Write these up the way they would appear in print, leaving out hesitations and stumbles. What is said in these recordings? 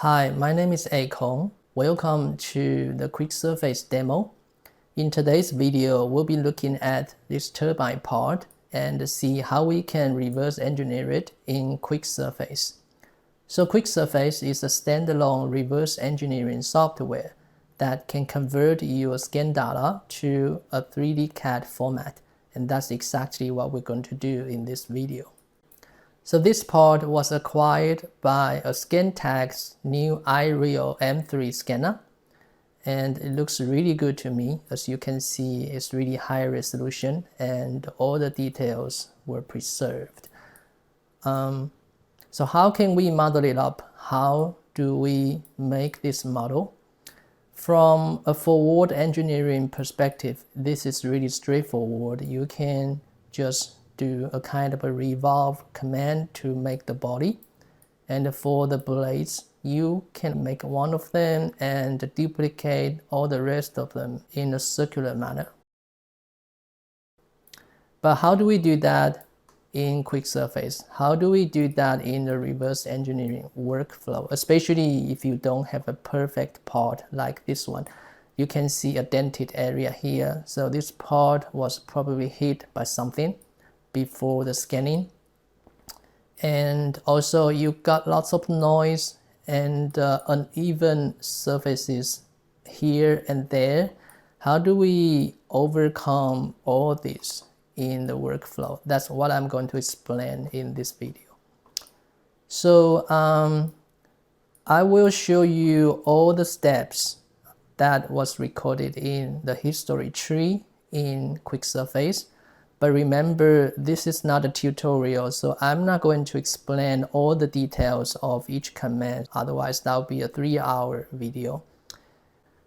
Hi, my name is Akon. Welcome to the QUICKSURFACE demo. In today's video, we'll be looking at this turbine part and see how we can reverse engineer it in QUICKSURFACE. So QUICKSURFACE is a standalone reverse engineering software that can convert your scan data to a 3D CAD format, and that's exactly what we're going to do in this video. So this part was acquired by a Scantek's new iReal M3 scanner, and it looks really good to me. As you can see, it's really high resolution and all the details were preserved. So how can we model it up? How do we make this model? From a forward engineering perspective, this is really straightforward. You can just do a kind of a revolve command to make the body, and for the blades you can make one of them and duplicate all the rest of them in a circular manner. But how do we do that in QUICKSURFACE? How do we do that in the reverse engineering workflow, especially if you don't have a perfect part like this one? You can see a dented area here, so this part was probably hit by something before the scanning, and also you got lots of noise and uneven surfaces here and there. How do we overcome all this in the workflow? That's what I'm going to explain in this video. So I will show you all the steps that was recorded in the history tree in QUICKSURFACE. But remember, this is not a tutorial, so I'm not going to explain all the details of each command. Otherwise, that would be a 3-hour video.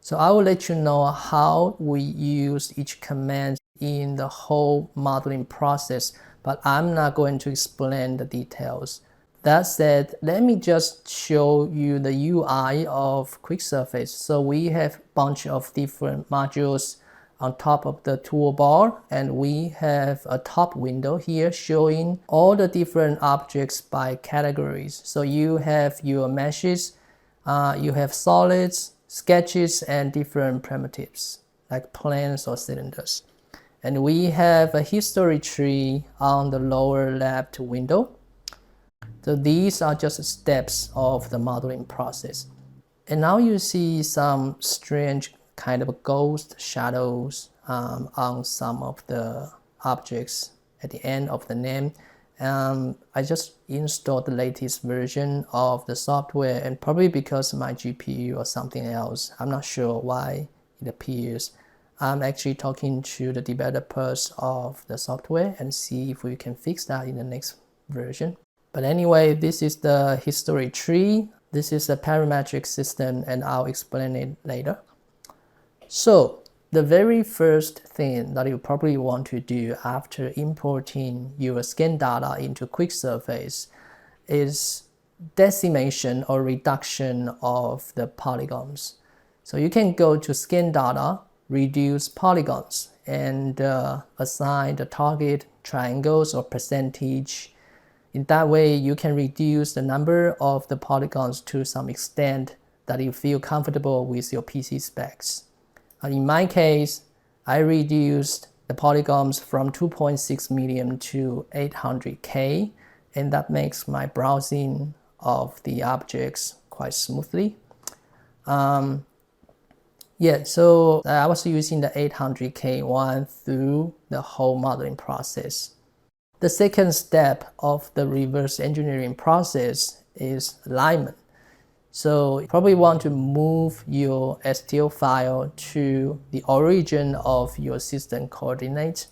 So I will let you know how we use each command in the whole modeling process, but I'm not going to explain the details. That said, let me just show you the UI of QUICKSURFACE. So we have a bunch of different modules on top of the toolbar, and we have a top window here showing all the different objects by categories. So you have your meshes, you have solids, sketches, and different primitives like planes or cylinders. And we have a history tree on the lower left window. So these are just steps of the modeling process. And now you see some strange kind of ghost shadows on some of the objects at the end of the name. I just installed the latest version of the software, and probably because of my GPU or something else, I'm not sure why it appears. I'm actually talking to the developers of the software and see if we can fix that in the next version. But anyway, this is the history tree. This is a parametric system, and I'll explain it later. So the very first thing that you probably want to do after importing your scan data into QUICKSURFACE is decimation or reduction of the polygons. So you can go to scan data, reduce polygons, and assign the target triangles or percentage. In that way, you can reduce the number of the polygons to some extent that you feel comfortable with your PC specs. In my case, I reduced the polygons from 2.6 million to 800K, and that makes my browsing of the objects quite smoothly. So I was using the 800K one through the whole modeling process. The second step of the reverse engineering process is alignment. So you probably want to move your STL file to the origin of your system coordinates.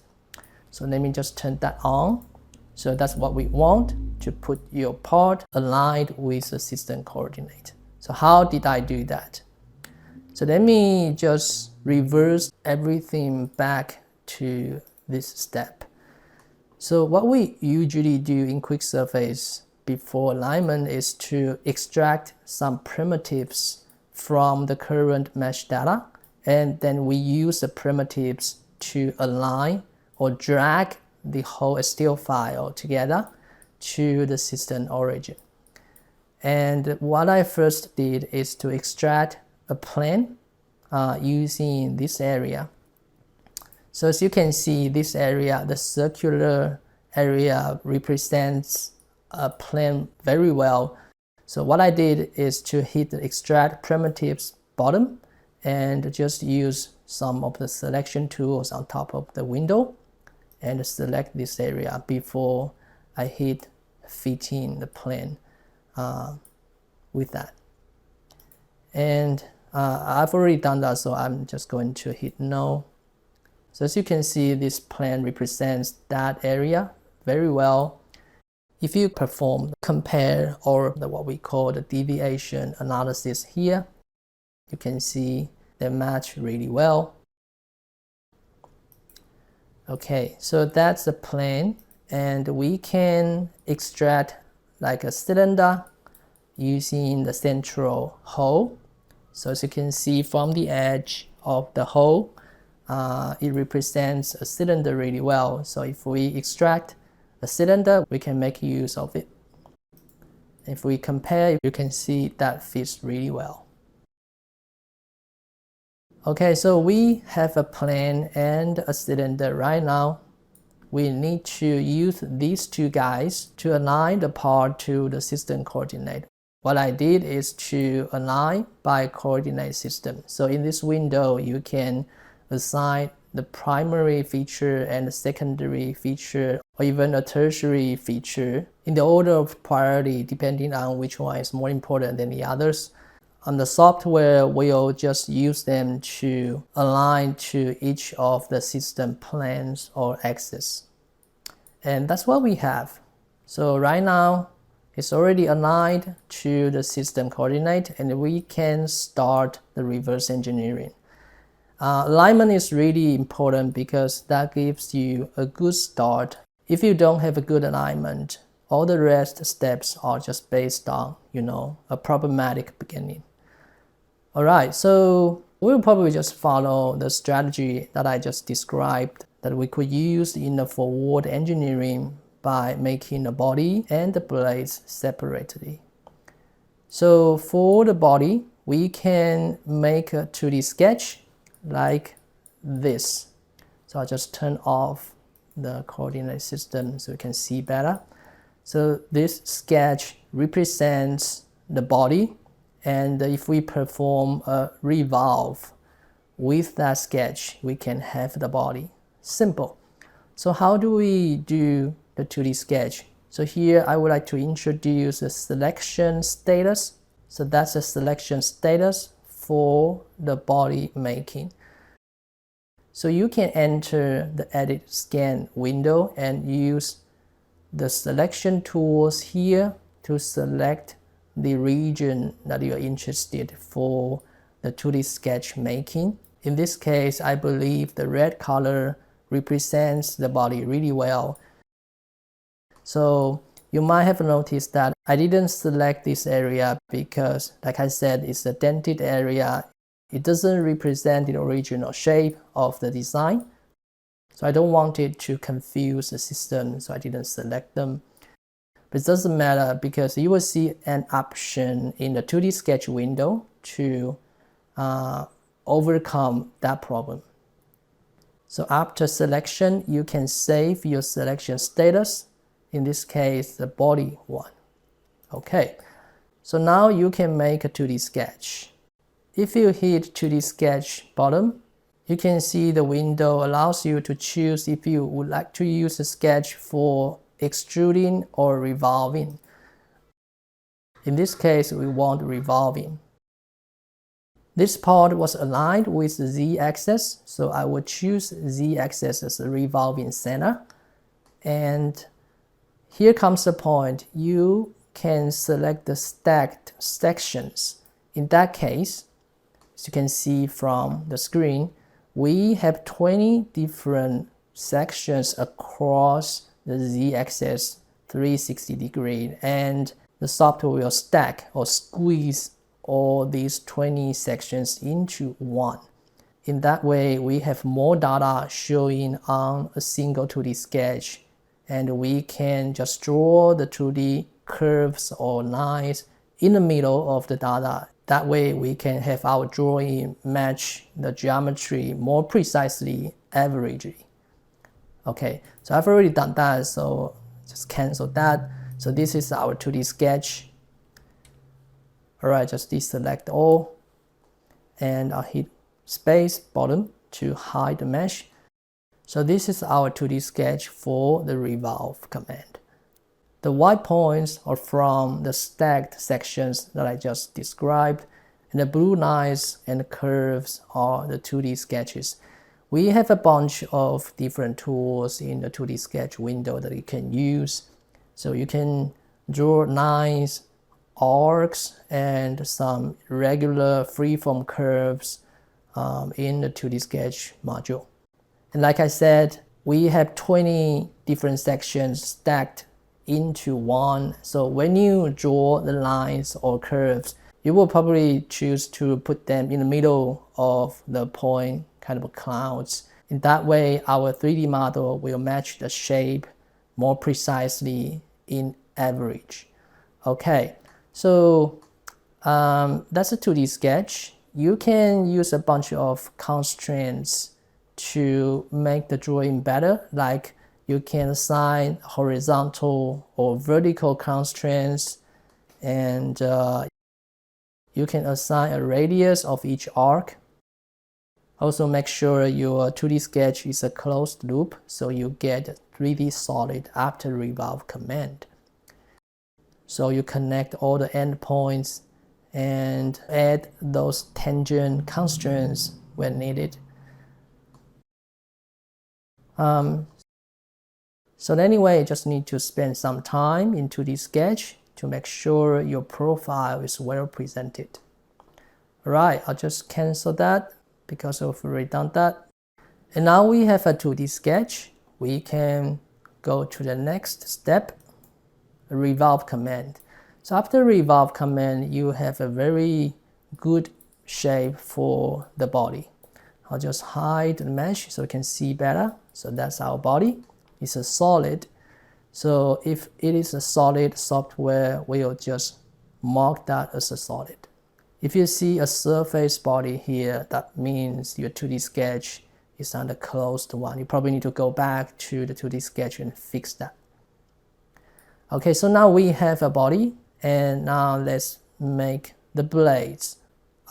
So let me just turn that on. So that's what we want, to put your part aligned with the system coordinate. So how did I do that? So let me just reverse everything back to this step. So what we usually do in QUICKSURFACE before alignment is to extract some primitives from the current mesh data, and then we use the primitives to align or drag the whole STL file together to the system origin. And what I first did is to extract a plane using this area. So as you can see, this area, the circular area, represents a plane very well. So what I did is to hit the extract primitives bottom and just use some of the selection tools on top of the window and select this area before I hit fitting the plane with that. And I've already done that, so I'm just going to hit no. So as you can see, this plane represents that area very well. If you perform compare or what we call the deviation analysis here, you can see they match really well. Okay, so that's the plane, and we can extract like a cylinder using the central hole. So as you can see from the edge of the hole, it represents a cylinder really well. So if we extract a cylinder, we can make use of it. If we compare, you can see that fits really well. Okay, so we have a plane and a cylinder right now. We need to use these two guys to align the part to the system coordinate. What I did is to align by coordinate system. So in this window, you can assign the primary feature and the secondary feature, or even a tertiary feature in the order of priority, depending on which one is more important than the others. On the software, we'll just use them to align to each of the system planes or axes. And that's what we have. So right now, it's already aligned to the system coordinate, and we can start the reverse engineering. Alignment is really important because that gives you a good start. If you don't have a good alignment, all the rest steps are just based on, a problematic beginning. Alright, so we'll probably just follow the strategy that I just described that we could use in the forward engineering by making the body and the blades separately. So for the body, we can make a 2D sketch like this. So I'll just turn off the coordinate system so you can see better. So this sketch represents the body, and if we perform a revolve with that sketch, we can have the body. Simple. So how do we do the 2D sketch? So here I would like to introduce a selection status. So that's a selection status for the body making. So you can enter the edit scan window and use the selection tools here to select the region that you're interested for the 2D sketch making. In this case, I believe the red color represents the body really well. So you might have noticed that I didn't select this area because, like I said, it's a dented area. It doesn't represent the original shape of the design. So I don't want it to confuse the system, so I didn't select them. But it doesn't matter because you will see an option in the 2D sketch window to overcome that problem. So after selection, you can save your selection status. In this case, the body one. Okay, so now you can make a 2D sketch. If you hit 2D sketch bottom, you can see the window allows you to choose if you would like to use a sketch for extruding or revolving. In this case, we want revolving. This part was aligned with the Z-axis, so I will choose Z-axis as a revolving center. And here comes the point. You can select the stacked sections. In that case, as you can see from the screen, we have 20 different sections across the Z-axis 360 degree, and the software will stack or squeeze all these 20 sections into one. In that way, we have more data showing on a single 2D sketch, and we can just draw the 2D curves or lines in the middle of the data. That way we can have our drawing match the geometry more precisely, averagely. Okay, so I've already done that, so just cancel that. So this is our 2D sketch. Alright, just deselect all, and I'll hit space bottom to hide the mesh. So this is our 2D sketch for the revolve command. The white points are from the stacked sections that I just described, and the blue lines and curves are the 2D sketches. We have a bunch of different tools in the 2D sketch window that you can use. So you can draw lines, arcs, and some regular freeform curves in the 2D sketch module. And like I said, we have 20 different sections stacked into one. So when you draw the lines or curves, you will probably choose to put them in the middle of the point kind of clouds. In that way, our 3D model will match the shape more precisely in average. Okay, so that's a 2D sketch. You can use a bunch of constraints to make the drawing better, like you can assign horizontal or vertical constraints, and you can assign a radius of each arc. Also make sure your 2D sketch is a closed loop, so you get 3D solid after revolve command. So you connect all the endpoints and add those tangent constraints when needed. So anyway, you just need to spend some time in 2D sketch to make sure your profile is well presented. Alright, I'll just cancel that because I've already done that. And now we have a 2D sketch. We can go to the next step, revolve command. So after revolve command, you have a very good shape for the body. I'll just hide the mesh so you can see better. So that's our body. It's a solid. So if it is a solid, software will just mark that as a solid. If you see a surface body here, that means your 2D sketch is on the closed one. You probably need to go back to the 2D sketch and fix that. Okay, so now we have a body, and now let's make the blades.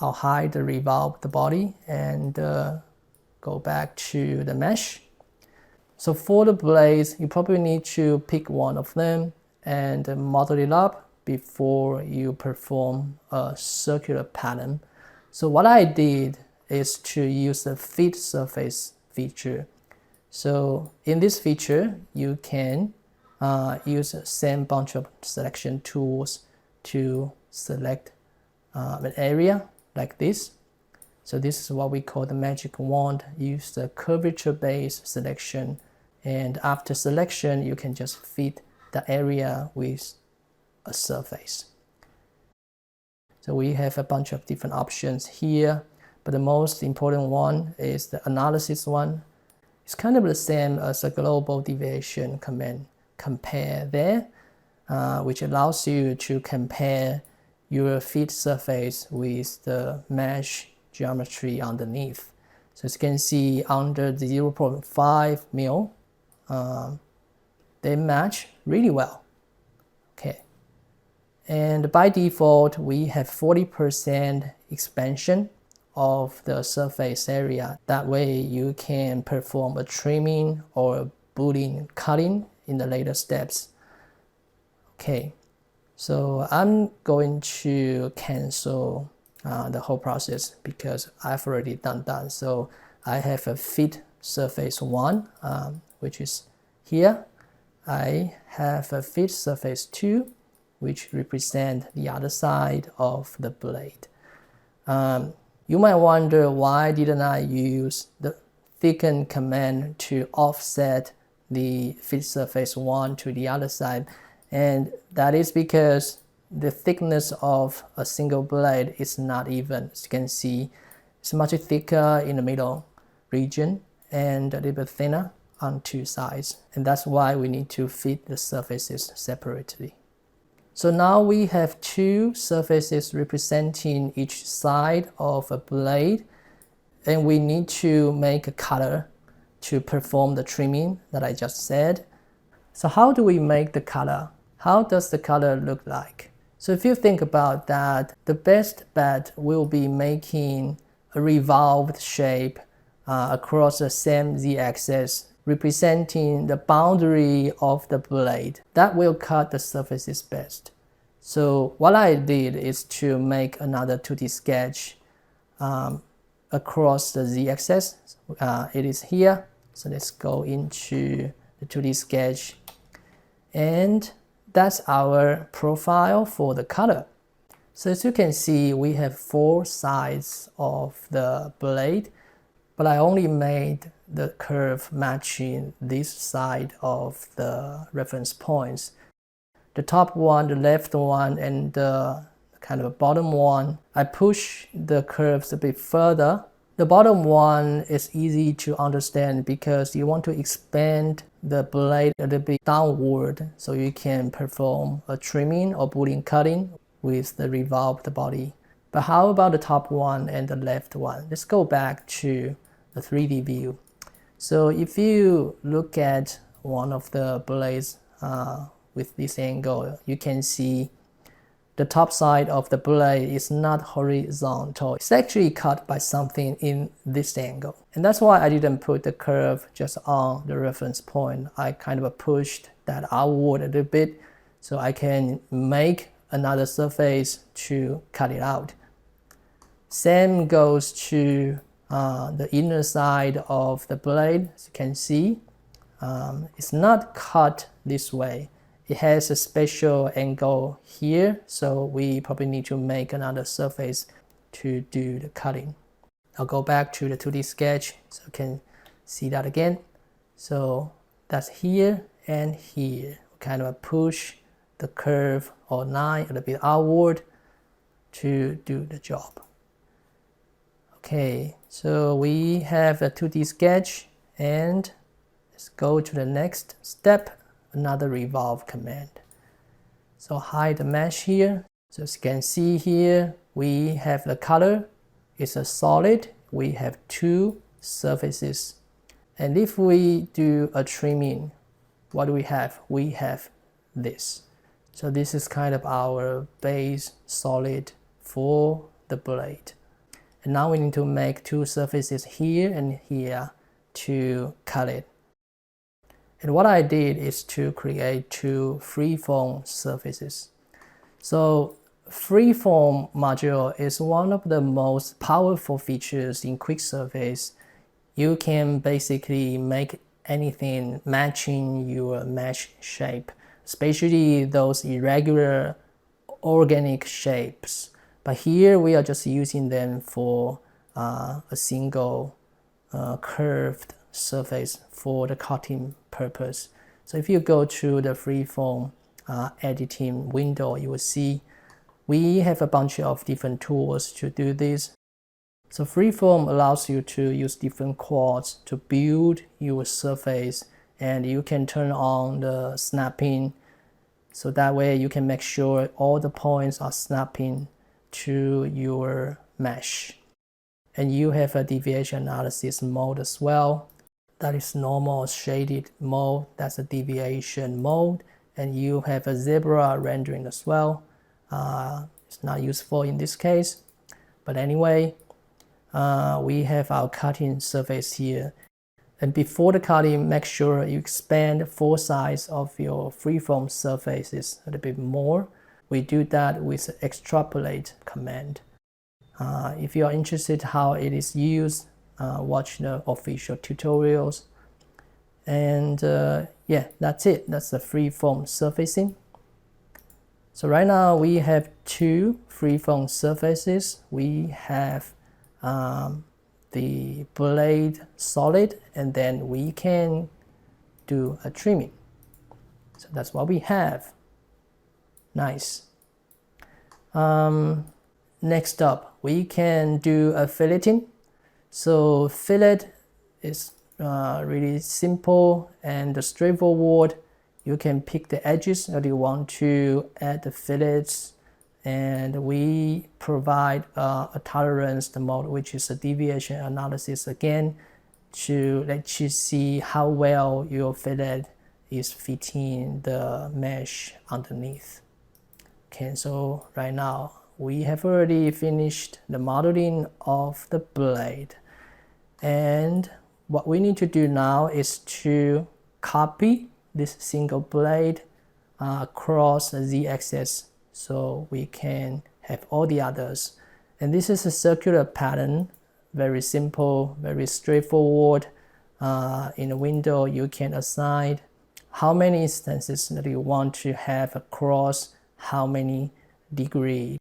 I'll hide the revolve the body and go back to the mesh. So for the blades, you probably need to pick one of them and model it up before you perform a circular pattern. So what I did is to use the fit surface feature. So in this feature, you can use the same bunch of selection tools to select an area like this. So this is what we call the magic wand. Use the curvature-based selection, and after selection, you can just fit the area with a surface. So we have a bunch of different options here, but the most important one is the analysis one. It's kind of the same as a global deviation command, compare there, which allows you to compare your fit surface with the mesh geometry underneath. So as you can see, under the 0.5 mil, they match really well. Okay, and by default, we have 40% expansion of the surface area. That way you can perform a trimming or a boolean cutting in the later steps. Okay, so I'm going to cancel the whole process because I've already done that. So I have a fit surface 1, which is here. I have a fit surface 2, which represent the other side of the blade. You might wonder, why didn't I use the thicken command to offset the fit surface 1 to the other side? And that is because the thickness of a single blade is not even. As you can see, it's much thicker in the middle region and a little bit thinner on two sides. And that's why we need to fit the surfaces separately. So now we have two surfaces representing each side of a blade, and we need to make a cutter to perform the trimming that I just said. So how do we make the cutter? How does the cutter look like? So if you think about that, the best bet will be making a revolved shape across the same z-axis, representing the boundary of the blade. That will cut the surfaces best. So what I did is to make another 2D sketch across the z-axis. It is here. So let's go into the 2D sketch. And that's our profile for the cutter. So as you can see, we have 4 sides of the blade, but I only made the curve matching this side of the reference points. The top one, the left one, and the kind of bottom one, I push the curves a bit further. The bottom one is easy to understand because you want to expand the blade a little bit downward so you can perform a trimming or boolean cutting with the revolved body. But how about the top one and the left one? Let's go back to the 3D view. So if you look at one of the blades with this angle, you can see the top side of the blade is not horizontal. It's actually cut by something in this angle. And that's why I didn't put the curve just on the reference point. I kind of pushed that outward a little bit so I can make another surface to cut it out. Same goes to the inner side of the blade. As you can see, it's not cut this way. It has a special angle here, so we probably need to make another surface to do the cutting. I'll go back to the 2D sketch so you can see that again. So that's here and here. Kind of push the curve or line a little bit outward to do the job. Okay, so we have a 2D sketch, and let's go to the next step. Another revolve command. So hide the mesh here. So as you can see here, we have the color. It's a solid. We have 2 surfaces. And if we do a trimming, what do we have? We have this. So this is kind of our base solid for the blade. And now we need to make 2 surfaces here and here to cut it. And what I did is to create 2 freeform surfaces. So freeform module is one of the most powerful features in QUICKSURFACE. You can basically make anything matching your mesh shape, especially those irregular organic shapes. But here we are just using them for a single curved surface for the cutting purpose. So if you go to the freeform editing window, you will see we have a bunch of different tools to do this. So freeform allows you to use different quads to build your surface, and you can turn on the snapping, so that way you can make sure all the points are snapping to your mesh. And you have a deviation analysis mode as well. That is normal shaded mode, that's a deviation mode. And you have a zebra rendering as well. It's not useful in this case, but anyway, we have our cutting surface here. And before the cutting, make sure you expand 4 sides of your freeform surfaces a little bit more. We do that with the extrapolate command. If you are interested how it is used, watch the official tutorials. And yeah, that's it. That's the freeform surfacing. So right now we have 2 freeform surfaces. We have the blade solid, and then we can do a trimming. So that's what we have. Nice. Next up, we can do a filleting. So fillet is really simple and straightforward. You can pick the edges that you want to add the fillets, and we provide a tolerance mode, which is a deviation analysis again, to let you see how well your fillet is fitting the mesh underneath. Okay, so right now we have already finished the modeling of the blade, and what we need to do now is to copy this single blade across the z-axis so we can have all the others. And this is a circular pattern, very simple, very straightforward. In the window you can assign how many instances that you want to have across how many degrees.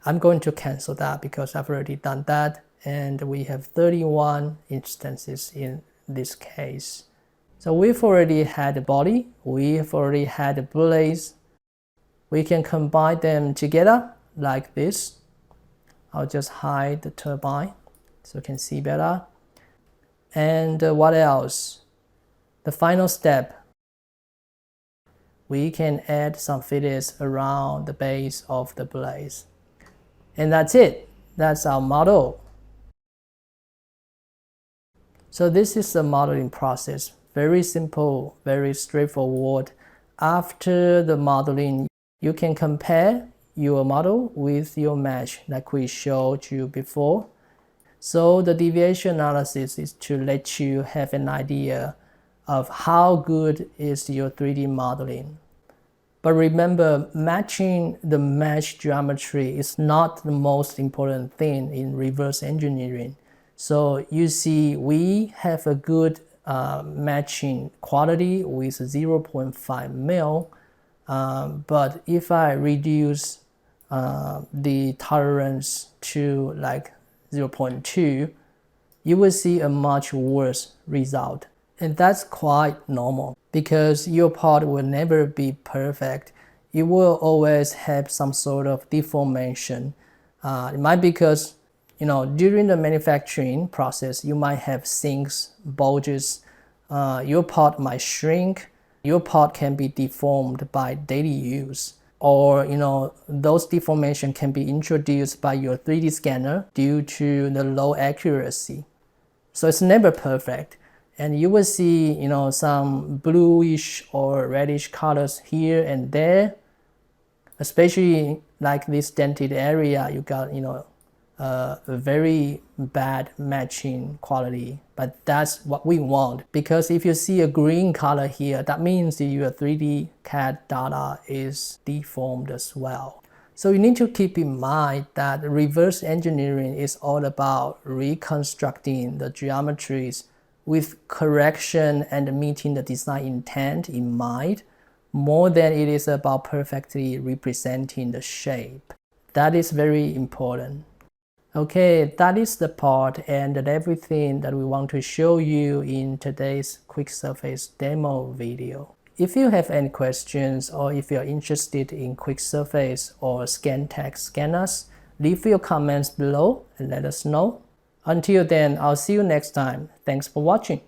I'm going to cancel that because I've already done that, and we have 31 instances in this case. So we've already had the body, we've already had the blades. We can combine them together like this. I'll just hide the turbine so you can see better. And what else? The final step. We can add some fillets around the base of the blades. And that's it. That's our model. So this is the modeling process. Very simple, very straightforward. After the modeling, you can compare your model with your mesh like we showed you before. So the deviation analysis is to let you have an idea of how good is your 3D modeling. But remember, matching the mesh geometry is not the most important thing in reverse engineering. So you see, we have a good matching quality with 0.5 mil, but if I reduce the tolerance to like 0.2, you will see a much worse result. And that's quite normal because your part will never be perfect. You will always have some sort of deformation. It might be because during the manufacturing process, you might have sinks, bulges, your part might shrink, your part can be deformed by daily use, or those deformation can be introduced by your 3D scanner due to the low accuracy. So it's never perfect, and you will see some bluish or reddish colors here and there, especially like this dented area. You got a very bad matching quality, but that's what we want, because if you see a green color here, that means that your 3D CAD data is deformed as well. So you need to keep in mind that reverse engineering is all about reconstructing the geometries with correction and meeting the design intent in mind, more than it is about perfectly representing the shape. That is very important. Okay, that is the part and everything that we want to show you in today's QUICKSURFACE demo video. If you have any questions, or if you're interested in QUICKSURFACE or ScanTech scanners, leave your comments below and let us know. Until then, I'll see you next time. Thanks for watching.